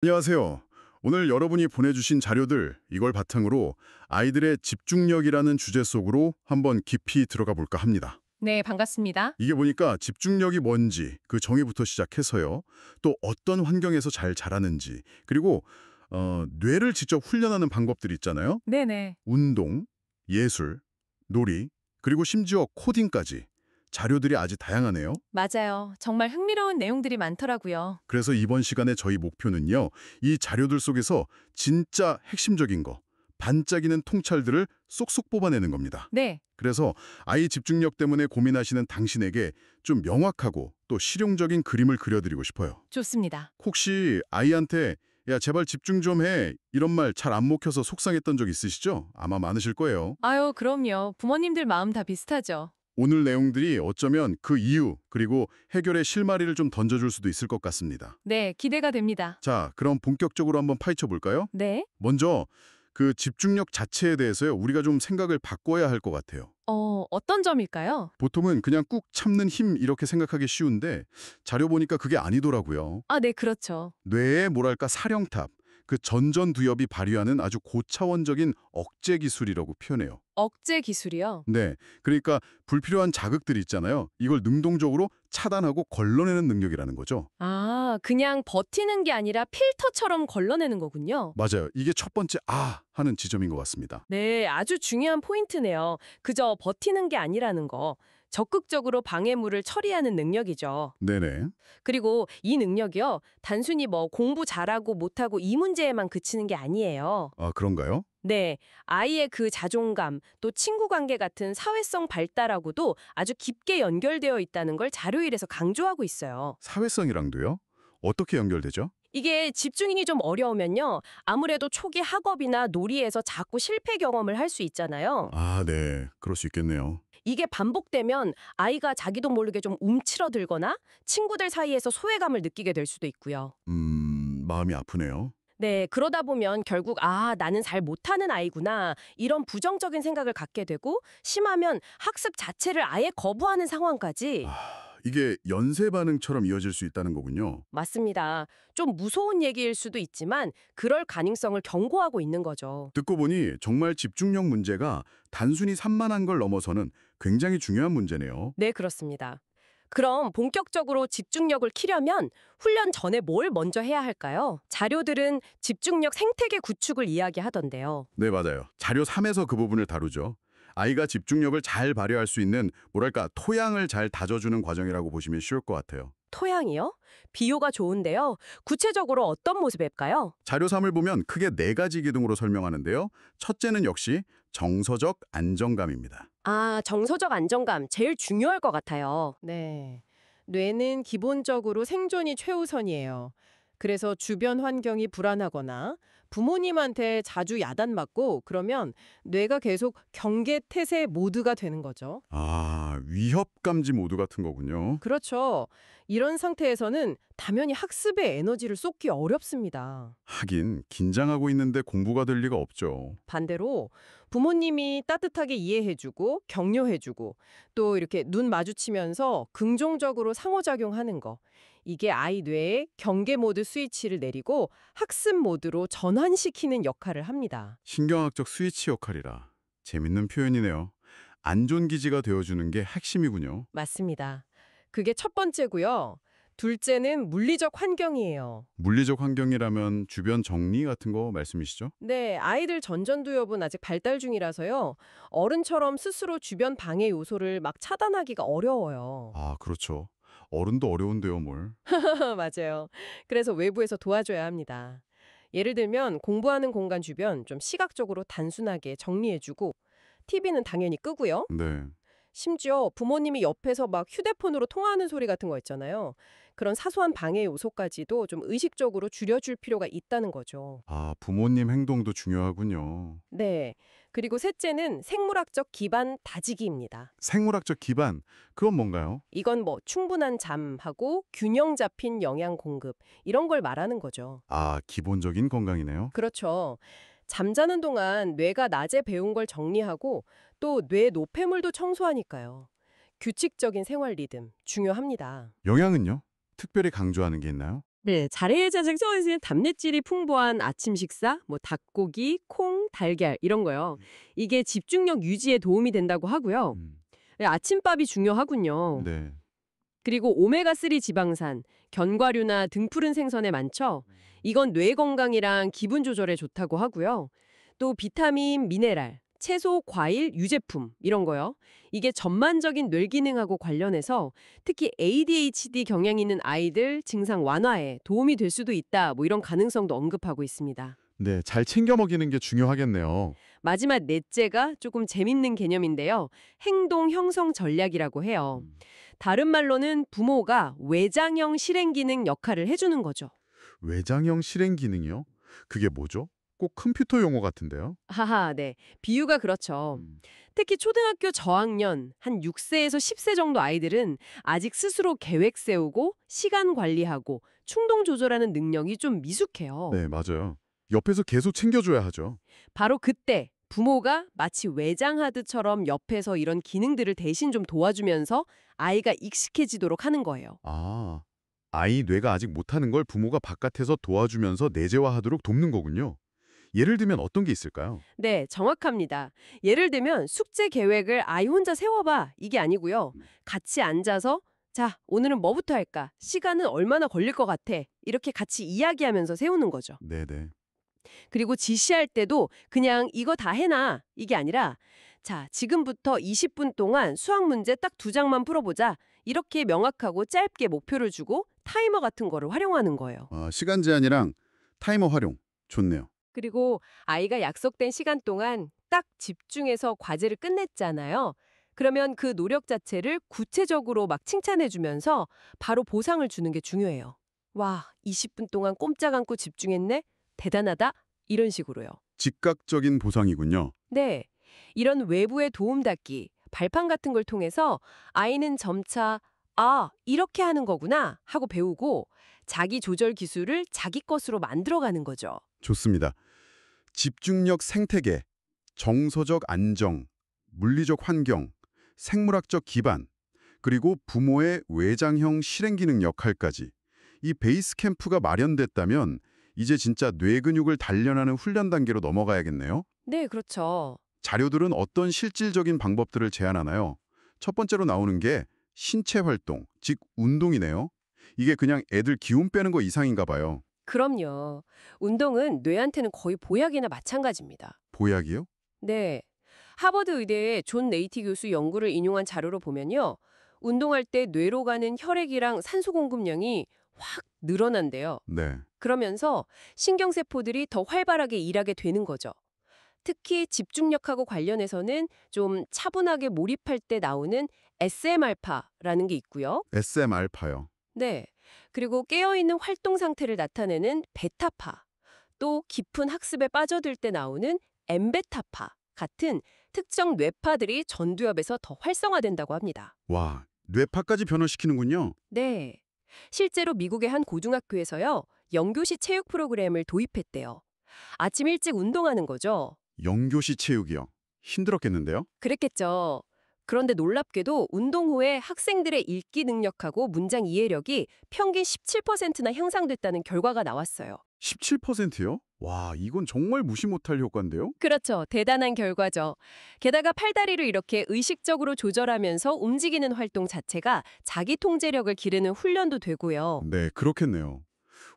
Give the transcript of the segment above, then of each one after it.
안녕하세요. 오늘 여러분이 보내주신 자료들, 이걸 바탕으로 아이들의 집중력이라는 주제 속으로 한번 깊이 들어가 볼까 합니다. 네, 반갑습니다. 이게 보니까 집중력이 뭔지 그 정의부터 시작해서요. 또 어떤 환경에서 잘 자라는지, 그리고 뇌를 직접 훈련하는 방법들이 있잖아요. 네네. 운동, 예술, 놀이, 그리고 심지어 코딩까지 자료들이 아주 다양하네요. 맞아요. 정말 흥미로운 내용들이 많더라고요. 그래서 이번 시간에 저희 목표는요. 이 자료들 속에서 진짜 핵심적인 거, 반짝이는 통찰들을 쏙쏙 뽑아내는 겁니다. 네, 그래서 아이 집중력 때문에 고민하시는 당신에게 좀 명확하고 또 실용적인 그림을 그려드리고 싶어요. 좋습니다. 혹시 아이한테 야, 제발 집중 좀 해. 이런 말 잘 안 먹혀서 속상했던 적 있으시죠? 아마 많으실 거예요. 아유, 그럼요. 부모님들 마음 다 비슷하죠. 오늘 내용들이 어쩌면 그 이유 그리고 해결의 실마리를 좀 던져줄 수도 있을 것 같습니다. 네, 기대가 됩니다. 자, 그럼 본격적으로 한번 파헤쳐 볼까요? 네. 먼저 그 집중력 자체에 대해서요. 우리가 좀 생각을 바꿔야 할 것 같아요. 어떤 점일까요? 보통은 그냥 꾹 참는 힘 이렇게 생각하기 쉬운데 자료 보니까 그게 아니더라고요. 아, 네, 그렇죠. 뇌의 뭐랄까 사령탑, 그 전전두엽이 발휘하는 아주 고차원적인 억제 기술이라고 표현해요. 억제 기술이요. 네, 그러니까 불필요한 자극들이 있잖아요. 이걸 능동적으로 차단하고 걸러내는 능력이라는 거죠. 아, 그냥 버티는 게 아니라 필터처럼 걸러내는 거군요. 맞아요. 이게 첫 번째 하는 지점인 것 같습니다. 네, 아주 중요한 포인트네요. 그저 버티는 게 아니라는 거. 적극적으로 방해물을 처리하는 능력이죠. 네네. 그리고 이 능력이요, 단순히 뭐 공부 잘하고 못하고 이 문제에만 그치는 게 아니에요. 아, 그런가요? 네, 아이의 그 자존감, 또 친구 관계 같은 사회성 발달하고도 아주 깊게 연결되어 있다는 걸 자료일에서 강조하고 있어요. 사회성이랑도요? 어떻게 연결되죠? 이게 집중이 좀 어려우면요, 아무래도 초기 학업이나 놀이에서 자꾸 실패 경험을 할 수 있잖아요. 아, 네. 그럴 수 있겠네요. 이게 반복되면 아이가 자기도 모르게 좀 움츠러들거나 친구들 사이에서 소외감을 느끼게 될 수도 있고요. 마음이 아프네요. 네, 그러다 보면 결국 나는 잘 못하는 아이구나 이런 부정적인 생각을 갖게 되고 심하면 학습 자체를 아예 거부하는 상황까지. 이게 연쇄 반응처럼 이어질 수 있다는 거군요. 맞습니다. 좀 무서운 얘기일 수도 있지만 그럴 가능성을 경고하고 있는 거죠. 듣고 보니 정말 집중력 문제가 단순히 산만한 걸 넘어서는 굉장히 중요한 문제네요. 네, 그렇습니다. 그럼 본격적으로 집중력을 키려면 훈련 전에 뭘 먼저 해야 할까요? 자료들은 집중력 생태계 구축을 이야기하던데요. 네, 맞아요. 자료 3에서 그 부분을 다루죠. 아이가 집중력을 잘 발휘할 수 있는 뭐랄까 토양을 잘 다져주는 과정이라고 보시면 쉬울 것 같아요. 토양이요? 비유가 좋은데요. 구체적으로 어떤 모습일까요? 자료 3을 보면 크게 4가지 기둥으로 설명하는데요. 첫째는 역시 정서적 안정감입니다. 아, 정서적 안정감 제일 중요할 것 같아요. 네. 뇌는 기본적으로 생존이 최우선이에요. 그래서 주변 환경이 불안하거나 부모님한테 자주 야단맞고 그러면 뇌가 계속 경계 태세 모드가 되는 거죠. 아, 위협감지 모드 같은 거군요. 그렇죠. 이런 상태에서는 당연히 학습에 에너지를 쏟기 어렵습니다. 하긴 긴장하고 있는데 공부가 될 리가 없죠. 반대로 부모님이 따뜻하게 이해해주고 격려해주고 또 이렇게 눈 마주치면서 긍정적으로 상호작용하는 거. 이게 아이 뇌에 경계 모드 스위치를 내리고 학습 모드로 전환시키는 역할을 합니다. 신경학적 스위치 역할이라. 재밌는 표현이네요. 안전기지가 되어주는 게 핵심이군요. 맞습니다. 그게 첫 번째고요. 둘째는 물리적 환경이에요. 물리적 환경이라면 주변 정리 같은 거 말씀이시죠? 네, 아이들 전전두엽은 아직 발달 중이라서요. 어른처럼 스스로 주변 방해 요소를 막 차단하기가 어려워요. 아, 그렇죠. 어른도 어려운데요, 뭘. 맞아요. 그래서 외부에서 도와줘야 합니다. 예를 들면 공부하는 공간 주변 좀 시각적으로 단순하게 정리해주고 TV는 당연히 끄고요. 네. 심지어 부모님이 옆에서 막 휴대폰으로 통화하는 소리 같은 거 있잖아요. 그런 사소한 방해 요소까지도 좀 의식적으로 줄여줄 필요가 있다는 거죠. 아, 부모님 행동도 중요하군요. 네. 그리고 셋째는 생물학적 기반 다지기입니다. 생물학적 기반, 그건 뭔가요? 이건 뭐 충분한 잠하고 균형 잡힌 영양 공급 이런 걸 말하는 거죠. 아, 기본적인 건강이네요. 그렇죠. 잠자는 동안 뇌가 낮에 배운 걸 정리하고 또 뇌 노폐물도 청소하니까요. 규칙적인 생활 리듬 중요합니다. 영양은요? 특별히 강조하는 게 있나요? 네, 자리에자 생성에서는 단백질이 풍부한 아침 식사, 뭐 닭고기, 콩, 달걀 이런 거요. 이게 집중력 유지에 도움이 된다고 하고요. 음, 네, 아침밥이 중요하군요. 네. 그리고 오메가3 지방산, 견과류나 등푸른 생선에 많죠. 이건 뇌 건강이랑 기분 조절에 좋다고 하고요. 또 비타민, 미네랄, 채소, 과일, 유제품 이런 거요. 이게 전반적인 뇌 기능하고 관련해서 특히 ADHD 경향 있는 아이들 증상 완화에 도움이 될 수도 있다. 뭐 이런 가능성도 언급하고 있습니다. 네, 잘 챙겨 먹이는 게 중요하겠네요. 마지막 넷째가 조금 재밌는 개념인데요. 행동 형성 전략이라고 해요. 다른 말로는 부모가 외장형 실행 기능 역할을 해주는 거죠. 외장형 실행 기능이요? 그게 뭐죠? 꼭 컴퓨터 용어 같은데요? 하하, 네. 비유가 그렇죠. 음, 특히 초등학교 저학년 한 6세에서 10세 정도 아이들은 아직 스스로 계획 세우고 시간 관리하고 충동 조절하는 능력이 좀 미숙해요. 네, 맞아요. 옆에서 계속 챙겨줘야 하죠. 바로 그때 부모가 마치 외장하드처럼 옆에서 이런 기능들을 대신 좀 도와주면서 아이가 익숙해지도록 하는 거예요. 아, 아이 뇌가 아직 못하는 걸 부모가 바깥에서 도와주면서 내재화하도록 돕는 거군요. 예를 들면 어떤 게 있을까요? 네, 정확합니다. 예를 들면 숙제 계획을 아이 혼자 세워봐 이게 아니고요. 같이 앉아서 자, 오늘은 뭐부터 할까? 시간은 얼마나 걸릴 것 같아? 이렇게 같이 이야기하면서 세우는 거죠. 네네. 그리고 지시할 때도 그냥 이거 다 해놔 이게 아니라 자, 지금부터 20분 동안 수학 문제 딱 2장만 풀어보자. 이렇게 명확하고 짧게 목표를 주고 타이머 같은 거를 활용하는 거예요. 시간 제한이랑 타이머 활용. 좋네요. 그리고 아이가 약속된 시간 동안 딱 집중해서 과제를 끝냈잖아요. 그러면 그 노력 자체를 구체적으로 막 칭찬해주면서 바로 보상을 주는 게 중요해요. 와, 20분 동안 꼼짝 않고 집중했네? 대단하다? 이런 식으로요. 즉각적인 보상이군요. 네. 이런 외부의 도움닫기, 발판 같은 걸 통해서 아이는 점차 아, 이렇게 하는 거구나 하고 배우고 자기 조절 기술을 자기 것으로 만들어가는 거죠. 좋습니다. 집중력 생태계, 정서적 안정, 물리적 환경, 생물학적 기반, 그리고 부모의 외장형 실행 기능 역할까지 이 베이스 캠프가 마련됐다면 이제 진짜 뇌 근육을 단련하는 훈련 단계로 넘어가야겠네요. 네, 그렇죠. 자료들은 어떤 실질적인 방법들을 제안하나요? 첫 번째로 나오는 게 신체 활동, 즉 운동이네요. 이게 그냥 애들 기운 빼는 거 이상인가 봐요. 그럼요. 운동은 뇌한테는 거의 보약이나 마찬가지입니다. 보약이요? 네. 하버드 의대의 존 네이티 교수 연구를 인용한 자료로 보면요. 운동할 때 뇌로 가는 혈액이랑 산소 공급량이 확 늘어난대요. 네. 그러면서 신경세포들이 더 활발하게 일하게 되는 거죠. 특히 집중력하고 관련해서는 좀 차분하게 몰입할 때 나오는 SM알파라는 게 있고요. SM알파요. 네. 그리고 깨어있는 활동 상태를 나타내는 베타파, 또 깊은 학습에 빠져들 때 나오는 엠베타파 같은 특정 뇌파들이 전두엽에서 더 활성화된다고 합니다. 와, 뇌파까지 변화시키는군요. 네. 실제로 미국의 한 고등학교에서요. 영교시 체육 프로그램을 도입했대요. 아침 일찍 운동하는 거죠. 영교시 체육이요. 힘들었겠는데요? 그랬겠죠. 그런데 놀랍게도 운동 후에 학생들의 읽기 능력하고 문장 이해력이 평균 17%나 향상됐다는 결과가 나왔어요. 17%요? 와, 이건 정말 무시 못할 효과인데요? 그렇죠. 대단한 결과죠. 게다가 팔다리를 이렇게 의식적으로 조절하면서 움직이는 활동 자체가 자기 통제력을 기르는 훈련도 되고요. 네, 그렇겠네요.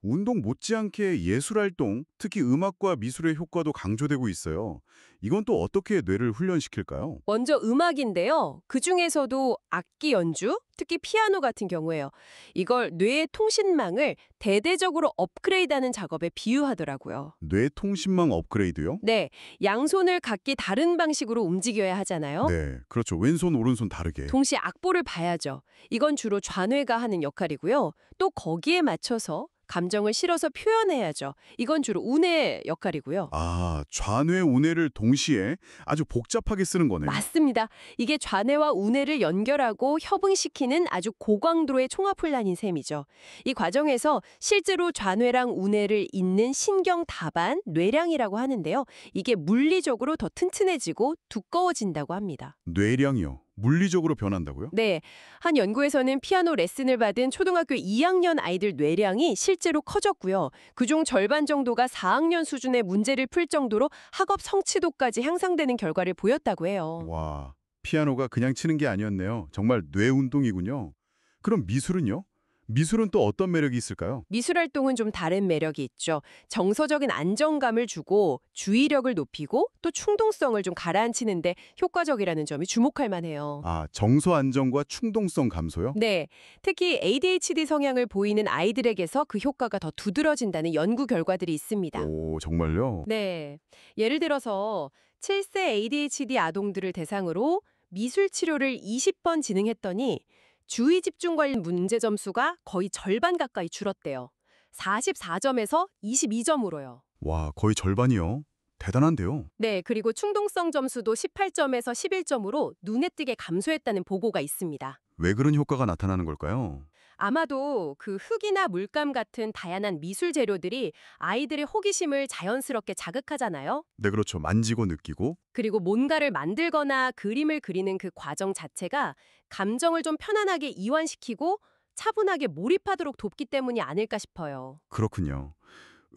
운동 못지않게 예술활동, 특히 음악과 미술의 효과도 강조되고 있어요. 이건 또 어떻게 뇌를 훈련시킬까요? 먼저 음악인데요. 그중에서도 악기 연주, 특히 피아노 같은 경우에요. 이걸 뇌의 통신망을 대대적으로 업그레이드하는 작업에 비유하더라고요. 뇌통신망 업그레이드요? 네, 양손을 각기 다른 방식으로 움직여야 하잖아요. 네, 그렇죠. 왼손, 오른손 다르게. 동시에 악보를 봐야죠. 이건 주로 좌뇌가 하는 역할이고요. 또 거기에 맞춰서 감정을 실어서 표현해야죠. 이건 주로 우뇌의 역할이고요. 아, 좌뇌, 우뇌를 동시에 아주 복잡하게 쓰는 거네요. 맞습니다. 이게 좌뇌와 우뇌를 연결하고 협응시키는 아주 고강도의 총합훈련인 셈이죠. 이 과정에서 실제로 좌뇌랑 우뇌를 잇는 신경 다반, 뇌량이라고 하는데요. 이게 물리적으로 더 튼튼해지고 두꺼워진다고 합니다. 뇌량이요. 물리적으로 변한다고요? 네, 한 연구에서는 피아노 레슨을 받은 초등학교 2학년 아이들 뇌량이 실제로 커졌고요. 그중 절반 정도가 4학년 수준의 문제를 풀 정도로 학업 성취도까지 향상되는 결과를 보였다고 해요. 와, 피아노가 그냥 치는 게 아니었네요. 정말 뇌 운동이군요. 그럼 미술은요? 미술은 또 어떤 매력이 있을까요? 미술 활동은 좀 다른 매력이 있죠. 정서적인 안정감을 주고 주의력을 높이고 또 충동성을 좀 가라앉히는데 효과적이라는 점이 주목할 만해요. 아, 정서 안정과 충동성 감소요? 네, 특히 ADHD 성향을 보이는 아이들에게서 그 효과가 더 두드러진다는 연구 결과들이 있습니다. 오, 정말요? 네, 예를 들어서 7세 ADHD 아동들을 대상으로 미술 치료를 20번 진행했더니 주의 집중 관련 문제 점수가 거의 절반 가까이 줄었대요. 44점에서 22점으로요. 와, 거의 절반이요. 대단한데요. 네, 그리고 충동성 점수도 18점에서 11점으로 눈에 띄게 감소했다는 보고가 있습니다. 왜 그런 효과가 나타나는 걸까요? 아마도 그 흙이나 물감 같은 다양한 미술 재료들이 아이들의 호기심을 자연스럽게 자극하잖아요. 네, 그렇죠. 만지고 느끼고. 그리고 뭔가를 만들거나 그림을 그리는 그 과정 자체가 감정을 좀 편안하게 이완시키고 차분하게 몰입하도록 돕기 때문이 아닐까 싶어요. 그렇군요.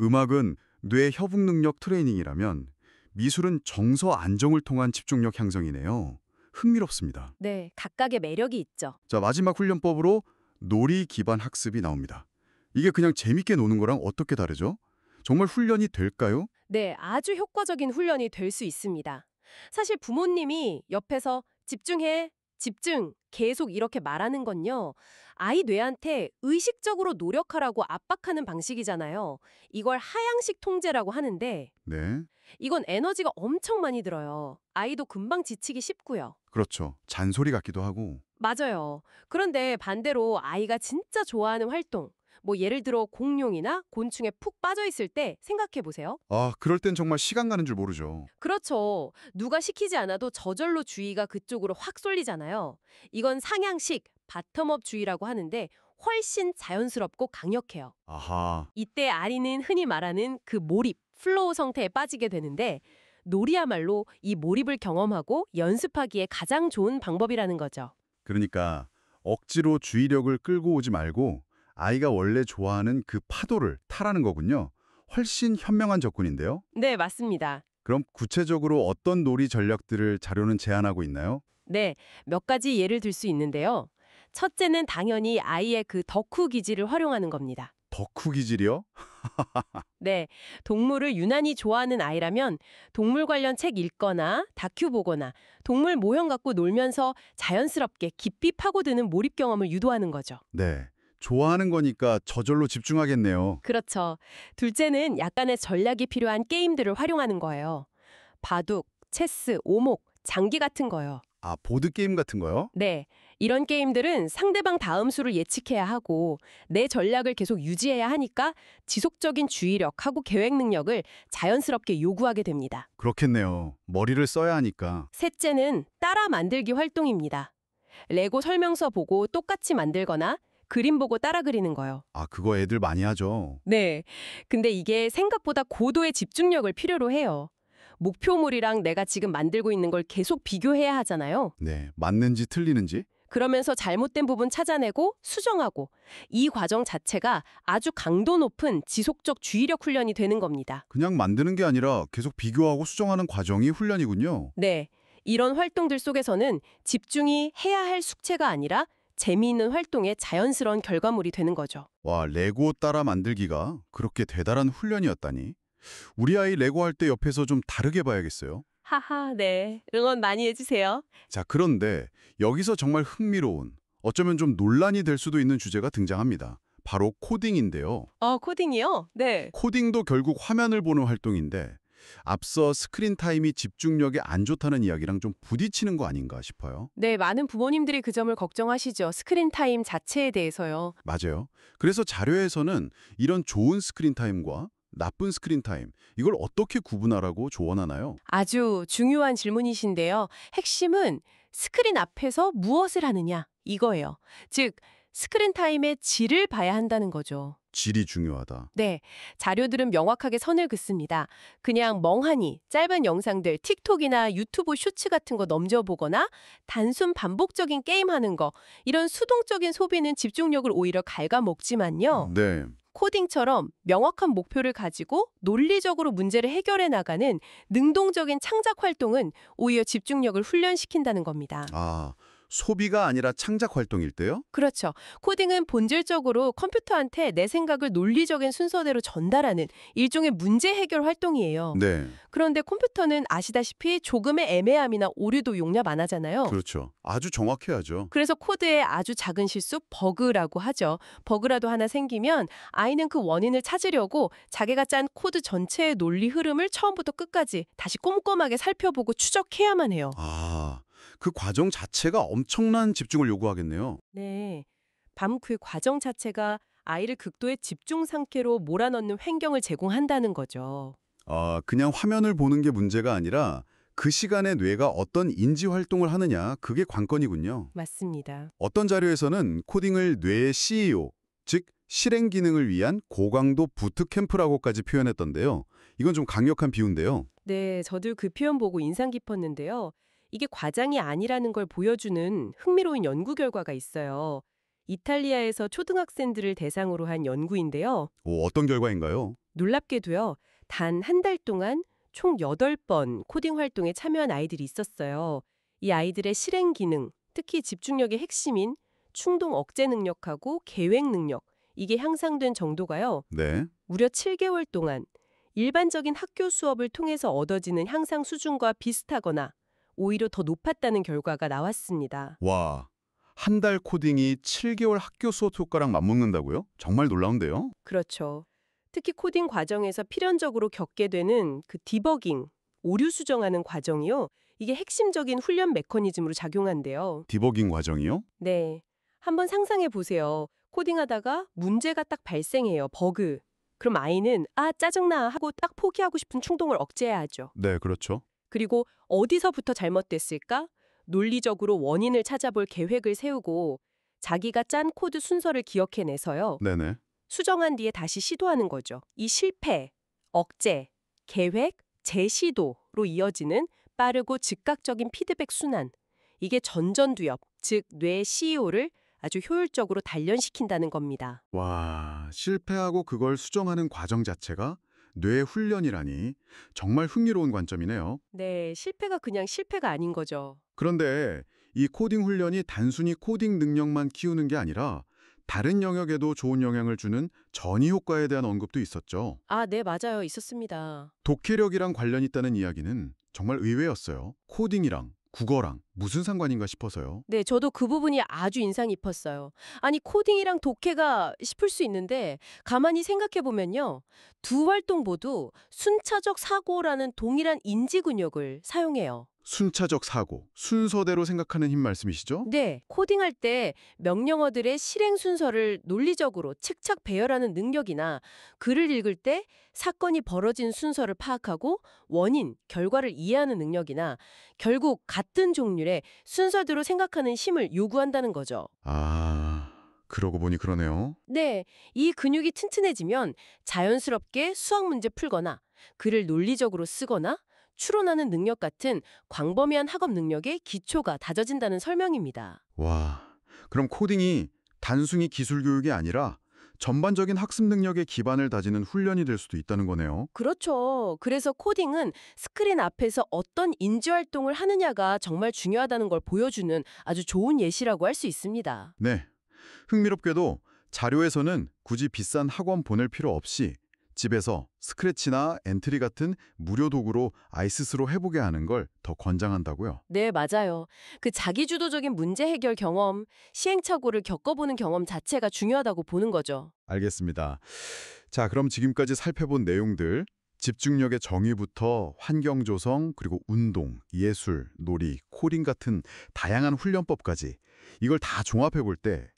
음악은 뇌 협응 능력 트레이닝이라면 미술은 정서 안정을 통한 집중력 향상이네요. 흥미롭습니다. 네, 각각의 매력이 있죠. 자, 마지막 훈련법으로 놀이 기반 학습이 나옵니다. 이게 그냥 재밌게 노는 거랑 어떻게 다르죠? 정말 훈련이 될까요? 네, 아주 효과적인 훈련이 될 수 있습니다. 사실 부모님이 옆에서 집중해, 집중, 계속 이렇게 말하는 건요. 아이 뇌한테 의식적으로 노력하라고 압박하는 방식이잖아요. 이걸 하향식 통제라고 하는데 네, 이건 에너지가 엄청 많이 들어요. 아이도 금방 지치기 쉽고요. 그렇죠. 잔소리 같기도 하고. 맞아요. 그런데 반대로 아이가 진짜 좋아하는 활동, 뭐 예를 들어 공룡이나 곤충에 푹 빠져 있을 때 생각해 보세요. 아, 그럴 땐 정말 시간 가는 줄 모르죠. 그렇죠. 누가 시키지 않아도 저절로 주의가 그쪽으로 확 쏠리잖아요. 이건 상향식, 바텀업 주의라고 하는데 훨씬 자연스럽고 강력해요. 아하, 이때 아이는 흔히 말하는 그 몰입, 플로우 상태에 빠지게 되는데 놀이야말로 이 몰입을 경험하고 연습하기에 가장 좋은 방법이라는 거죠. 그러니까 억지로 주의력을 끌고 오지 말고 아이가 원래 좋아하는 그 파도를 타라는 거군요. 훨씬 현명한 접근인데요. 네, 맞습니다. 그럼 구체적으로 어떤 놀이 전략들을 자료는 제안하고 있나요? 네, 몇 가지 예를 들 수 있는데요. 첫째는 당연히 아이의 그 덕후 기질을 활용하는 겁니다. 덕후 기질이요? 네, 동물을 유난히 좋아하는 아이라면 동물 관련 책 읽거나 다큐 보거나 동물 모형 갖고 놀면서 자연스럽게 깊이 파고드는 몰입 경험을 유도하는 거죠. 네. 좋아하는 거니까 저절로 집중하겠네요. 그렇죠. 둘째는 약간의 전략이 필요한 게임들을 활용하는 거예요. 바둑, 체스, 오목, 장기 같은 거요. 아, 보드게임 같은 거요? 네, 이런 게임들은 상대방 다음 수를 예측해야 하고 내 전략을 계속 유지해야 하니까 지속적인 주의력하고 계획 능력을 자연스럽게 요구하게 됩니다. 그렇겠네요. 머리를 써야 하니까. 셋째는 따라 만들기 활동입니다. 레고 설명서 보고 똑같이 만들거나 그림 보고 따라 그리는 거요. 아, 그거 애들 많이 하죠. 네, 근데 이게 생각보다 고도의 집중력을 필요로 해요. 목표물이랑 내가 지금 만들고 있는 걸 계속 비교해야 하잖아요. 네, 맞는지 틀리는지. 그러면서 잘못된 부분 찾아내고 수정하고 이 과정 자체가 아주 강도 높은 지속적 주의력 훈련이 되는 겁니다. 그냥 만드는 게 아니라 계속 비교하고 수정하는 과정이 훈련이군요. 네, 이런 활동들 속에서는 집중이 해야 할 숙제가 아니라 재미있는 활동의 자연스러운 결과물이 되는 거죠. 와, 레고 따라 만들기가 그렇게 대단한 훈련이었다니. 우리 아이 레고 할 때 옆에서 좀 다르게 봐야겠어요. 하하, 네. 응원 많이 해주세요. 자, 그런데 여기서 정말 흥미로운, 어쩌면 좀 논란이 될 수도 있는 주제가 등장합니다. 바로 코딩인데요. 코딩이요? 네. 코딩도 결국 화면을 보는 활동인데 앞서 스크린 타임이 집중력에 안 좋다는 이야기랑 좀 부딪히는 거 아닌가 싶어요. 네, 많은 부모님들이 그 점을 걱정하시죠. 스크린 타임 자체에 대해서요. 맞아요. 그래서 자료에서는 이런 좋은 스크린 타임과 나쁜 스크린 타임, 이걸 어떻게 구분하라고 조언하나요? 아주 중요한 질문이신데요. 핵심은 스크린 앞에서 무엇을 하느냐 이거예요. 즉 스크린 타임의 질을 봐야 한다는 거죠. 질이 중요하다. 네, 자료들은 명확하게 선을 긋습니다. 그냥 멍하니 짧은 영상들, 틱톡이나 유튜브 쇼츠 같은 거 넘겨보거나 단순 반복적인 게임하는 거, 이런 수동적인 소비는 집중력을 오히려 갉아먹지만요. 네. 코딩처럼 명확한 목표를 가지고 논리적으로 문제를 해결해 나가는 능동적인 창작 활동은 오히려 집중력을 훈련시킨다는 겁니다. 아, 소비가 아니라 창작 활동일 때요? 그렇죠. 코딩은 본질적으로 컴퓨터한테 내 생각을 논리적인 순서대로 전달하는 일종의 문제 해결 활동이에요. 네. 그런데 컴퓨터는 아시다시피 조금의 애매함이나 오류도 용납 안 하잖아요. 그렇죠. 아주 정확해야죠. 그래서 코드에 아주 작은 실수, 버그라고 하죠. 버그라도 하나 생기면 아이는 그 원인을 찾으려고 자기가 짠 코드 전체의 논리 흐름을 처음부터 끝까지 다시 꼼꼼하게 살펴보고 추적해야만 해요. 아, 그 과정 자체가 엄청난 집중을 요구하겠네요. 네. 그 과정 자체가 아이를 극도의 집중 상태로 몰아넣는 환경을 제공한다는 거죠. 아, 그냥 화면을 보는 게 문제가 아니라 그 시간에 뇌가 어떤 인지 활동을 하느냐, 그게 관건이군요. 맞습니다. 어떤 자료에서는 코딩을 뇌의 CEO, 즉 실행 기능을 위한 고강도 부트캠프라고까지 표현했던데요. 이건 좀 강력한 비유인데요. 네, 저도 그 표현 보고 인상 깊었는데요. 이게 과장이 아니라는 걸 보여주는 흥미로운 연구 결과가 있어요. 이탈리아에서 초등학생들을 대상으로 한 연구인데요. 오, 어떤 결과인가요? 놀랍게도요. 단 한 달 동안 총 8번 코딩 활동에 참여한 아이들이 있었어요. 이 아이들의 실행 기능, 특히 집중력의 핵심인 충동 억제 능력하고 계획 능력, 이게 향상된 정도가요. 네. 무려 7개월 동안 일반적인 학교 수업을 통해서 얻어지는 향상 수준과 비슷하거나 오히려 더 높았다는 결과가 나왔습니다. 와, 한 달 코딩이 7개월 학교 수업 효과랑 맞먹는다고요? 정말 놀라운데요? 그렇죠. 특히 코딩 과정에서 필연적으로 겪게 되는 그 디버깅, 오류 수정하는 과정이요. 이게 핵심적인 훈련 메커니즘으로 작용한대요. 디버깅 과정이요? 네. 한번 상상해 보세요. 코딩하다가 문제가 딱 발생해요. 버그. 그럼 아이는 아, 짜증나 하고 딱 포기하고 싶은 충동을 억제해야 하죠. 네, 그렇죠. 그리고 어디서부터 잘못됐을까? 논리적으로 원인을 찾아볼 계획을 세우고 자기가 짠 코드 순서를 기억해내서요. 네네. 수정한 뒤에 다시 시도하는 거죠. 이 실패, 억제, 계획, 재시도로 이어지는 빠르고 즉각적인 피드백 순환. 이게 전전두엽, 즉 뇌 CEO를 아주 효율적으로 단련시킨다는 겁니다. 와, 실패하고 그걸 수정하는 과정 자체가 뇌 훈련이라니 정말 흥미로운 관점이네요. 네, 실패가 그냥 실패가 아닌 거죠. 그런데 이 코딩 훈련이 단순히 코딩 능력만 키우는 게 아니라 다른 영역에도 좋은 영향을 주는 전이 효과에 대한 언급도 있었죠. 아, 네, 맞아요. 있었습니다. 독해력이랑 관련 있다는 이야기는 정말 의외였어요. 코딩이랑 국어랑 무슨 상관인가 싶어서요. 네, 저도 그 부분이 아주 인상 깊었어요. 아니, 코딩이랑 독해가 싶을 수 있는데 가만히 생각해 보면요. 두 활동 모두 순차적 사고라는 동일한 인지 근육을 사용해요. 순차적 사고, 순서대로 생각하는 힘 말씀이시죠? 네, 코딩할 때 명령어들의 실행 순서를 논리적으로 책착 배열하는 능력이나 글을 읽을 때 사건이 벌어진 순서를 파악하고 원인, 결과를 이해하는 능력이나 결국 같은 종류의 순서대로 생각하는 힘을 요구한다는 거죠. 아, 그러고 보니 그러네요. 네, 이 근육이 튼튼해지면 자연스럽게 수학 문제 풀거나 글을 논리적으로 쓰거나 추론하는 능력 같은 광범위한 학업 능력의 기초가 다져진다는 설명입니다. 와, 그럼 코딩이 단순히 기술 교육이 아니라 전반적인 학습 능력의 기반을 다지는 훈련이 될 수도 있다는 거네요. 그렇죠. 그래서 코딩은 스크린 앞에서 어떤 인지 활동을 하느냐가 정말 중요하다는 걸 보여주는 아주 좋은 예시라고 할 수 있습니다. 네, 흥미롭게도 자료에서는 굳이 비싼 학원 보낼 필요 없이 집에서 스크래치나 엔트리 같은 무료 도구로 아이 스스로 해보게 하는 걸 더 권장한다고요. 네, 맞아요. 그 자기주도적인 문제 해결 경험, 시행착오를 겪어보는 경험 자체가 중요하다고 보는 거죠. 알겠습니다. 자, 그럼 지금까지 살펴본 내용들, 집중력의 정의부터 환경 조성, 그리고 운동, 예술, 놀이, 코딩 같은 다양한 훈련법까지 이걸 다 종합해 볼 때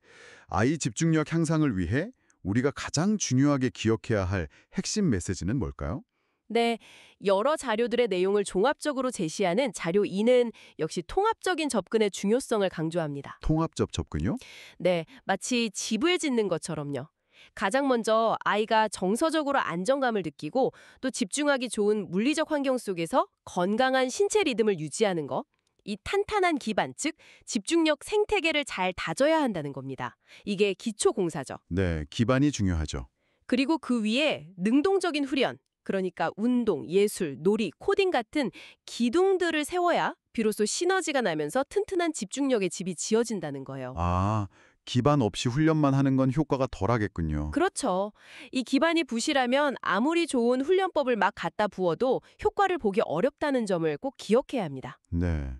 아이 집중력 향상을 위해 우리가 가장 중요하게 기억해야 할 핵심 메시지는 뭘까요? 네, 여러 자료들의 내용을 종합적으로 제시하는 자료 2는 역시 통합적인 접근의 중요성을 강조합니다. 통합적 접근이요? 네, 마치 집을 짓는 것처럼요. 가장 먼저 아이가 정서적으로 안정감을 느끼고 또 집중하기 좋은 물리적 환경 속에서 건강한 신체 리듬을 유지하는 거. 이 탄탄한 기반, 즉 집중력 생태계를 잘 다져야 한다는 겁니다. 이게 기초 공사죠. 네, 기반이 중요하죠. 그리고 그 위에 능동적인 훈련, 그러니까 운동, 예술, 놀이, 코딩 같은 기둥들을 세워야 비로소 시너지가 나면서 튼튼한 집중력의 집이 지어진다는 거예요. 아, 기반 없이 훈련만 하는 건 효과가 덜하겠군요. 그렇죠. 이 기반이 부실하면 아무리 좋은 훈련법을 막 갖다 부어도 효과를 보기 어렵다는 점을 꼭 기억해야 합니다. 네.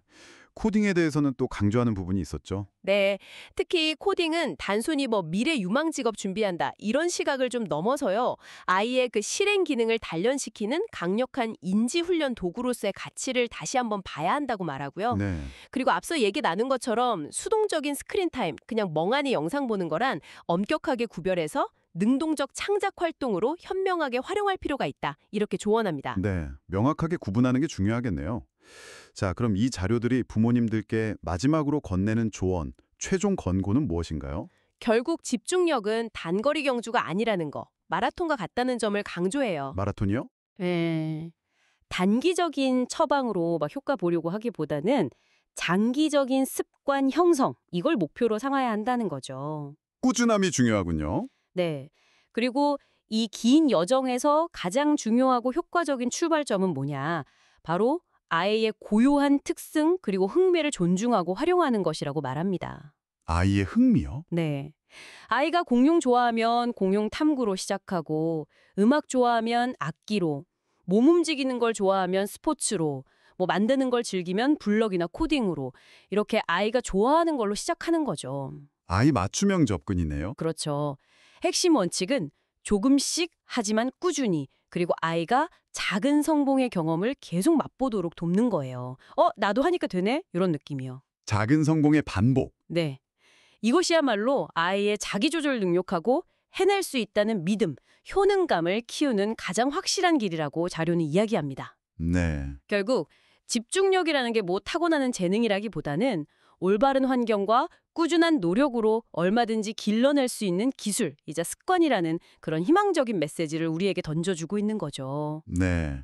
코딩에 대해서는 또 강조하는 부분이 있었죠. 네, 특히 코딩은 단순히 미래 유망 직업 준비한다 이런 시각을 좀 넘어서요. 아이의 그 실행 기능을 단련시키는 강력한 인지 훈련 도구로서의 가치를 다시 한번 봐야 한다고 말하고요. 네. 그리고 앞서 얘기 나눈 것처럼 수동적인 스크린 타임, 그냥 멍하니 영상 보는 거란 엄격하게 구별해서 능동적 창작 활동으로 현명하게 활용할 필요가 있다. 이렇게 조언합니다. 네, 명확하게 구분하는 게 중요하겠네요. 자, 그럼 이 자료들이 부모님들께 마지막으로 건네는 조언, 최종 권고는 무엇인가요? 결국 집중력은 단거리 경주가 아니라는 거, 마라톤과 같다는 점을 강조해요. 마라톤이요? 네. 단기적인 처방으로 막 효과 보려고 하기보다는 장기적인 습관 형성, 이걸 목표로 삼아야 한다는 거죠. 꾸준함이 중요하군요. 네. 그리고 이 긴 여정에서 가장 중요하고 효과적인 출발점은 뭐냐? 바로 아이의 고유한 특성 그리고 흥미를 존중하고 활용하는 것이라고 말합니다. 아이의 흥미요? 네. 아이가 공룡 좋아하면 공룡 탐구로 시작하고 음악 좋아하면 악기로, 몸 움직이는 걸 좋아하면 스포츠로, 만드는 걸 즐기면 블럭이나 코딩으로 이렇게 아이가 좋아하는 걸로 시작하는 거죠. 아이 맞춤형 접근이네요. 그렇죠. 핵심 원칙은 조금씩 하지만 꾸준히 그리고 아이가 작은 성공의 경험을 계속 맛보도록 돕는 거예요. 나도 하니까 되네? 이런 느낌이요. 작은 성공의 반복. 네. 이것이야말로 아이의 자기조절 능력하고 해낼 수 있다는 믿음, 효능감을 키우는 가장 확실한 길이라고 자료는 이야기합니다. 네. 결국 집중력이라는 게 타고나는 재능이라기보다는 올바른 환경과 꾸준한 노력으로 얼마든지 길러낼 수 있는 기술이자 습관이라는 그런 희망적인 메시지를 우리에게 던져주고 있는 거죠. 네.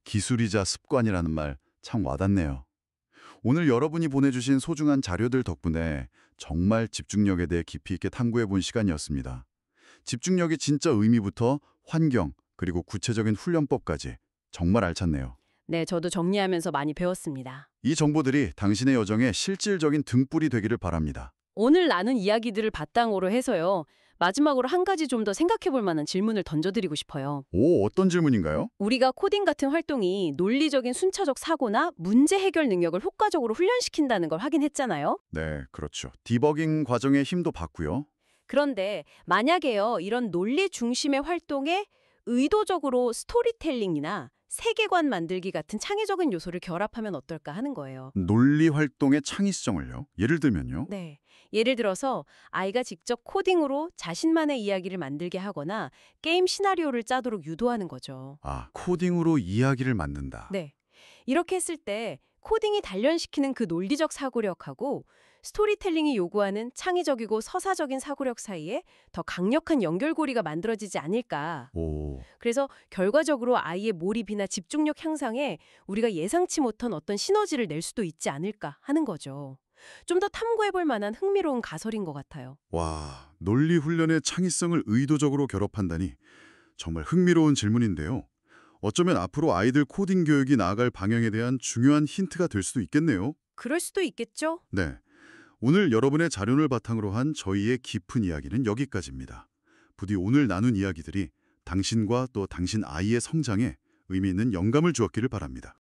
기술이자 습관이라는 말 참 와닿네요. 오늘 여러분이 보내주신 소중한 자료들 덕분에 정말 집중력에 대해 깊이 있게 탐구해 본 시간이었습니다. 집중력의 진짜 의미부터 환경, 그리고 구체적인 훈련법까지 정말 알찼네요. 네, 저도 정리하면서 많이 배웠습니다. 이 정보들이 당신의 여정에 실질적인 등불이 되기를 바랍니다. 오늘 나눈 이야기들을 바탕으로 해서요. 마지막으로 한 가지 좀 더 생각해 볼 만한 질문을 던져드리고 싶어요. 오, 어떤 질문인가요? 우리가 코딩 같은 활동이 논리적인 순차적 사고나 문제 해결 능력을 효과적으로 훈련시킨다는 걸 확인했잖아요. 네, 그렇죠. 디버깅 과정의 힘도 봤고요. 그런데 만약에요, 이런 논리 중심의 활동에 의도적으로 스토리텔링이나 세계관 만들기 같은 창의적인 요소를 결합하면 어떨까 하는 거예요. 논리 활동의 창의성을요? 예를 들면요? 네. 예를 들어서 아이가 직접 코딩으로 자신만의 이야기를 만들게 하거나 게임 시나리오를 짜도록 유도하는 거죠. 아, 코딩으로 이야기를 만든다. 네. 이렇게 했을 때 코딩이 단련시키는 그 논리적 사고력하고 스토리텔링이 요구하는 창의적이고 서사적인 사고력 사이에 더 강력한 연결고리가 만들어지지 않을까. 오, 그래서 결과적으로 아이의 몰입이나 집중력 향상에 우리가 예상치 못한 어떤 시너지를 낼 수도 있지 않을까 하는 거죠. 좀 더 탐구해볼 만한 흥미로운 가설인 것 같아요. 와, 논리 훈련의 창의성을 의도적으로 결합한다니 정말 흥미로운 질문인데요. 어쩌면 앞으로 아이들 코딩 교육이 나아갈 방향에 대한 중요한 힌트가 될 수도 있겠네요. 그럴 수도 있겠죠? 네, 오늘 여러분의 자료를 바탕으로 한 저희의 깊은 이야기는 여기까지입니다. 부디 오늘 나눈 이야기들이 당신과 또 당신 아이의 성장에 의미 있는 영감을 주었기를 바랍니다.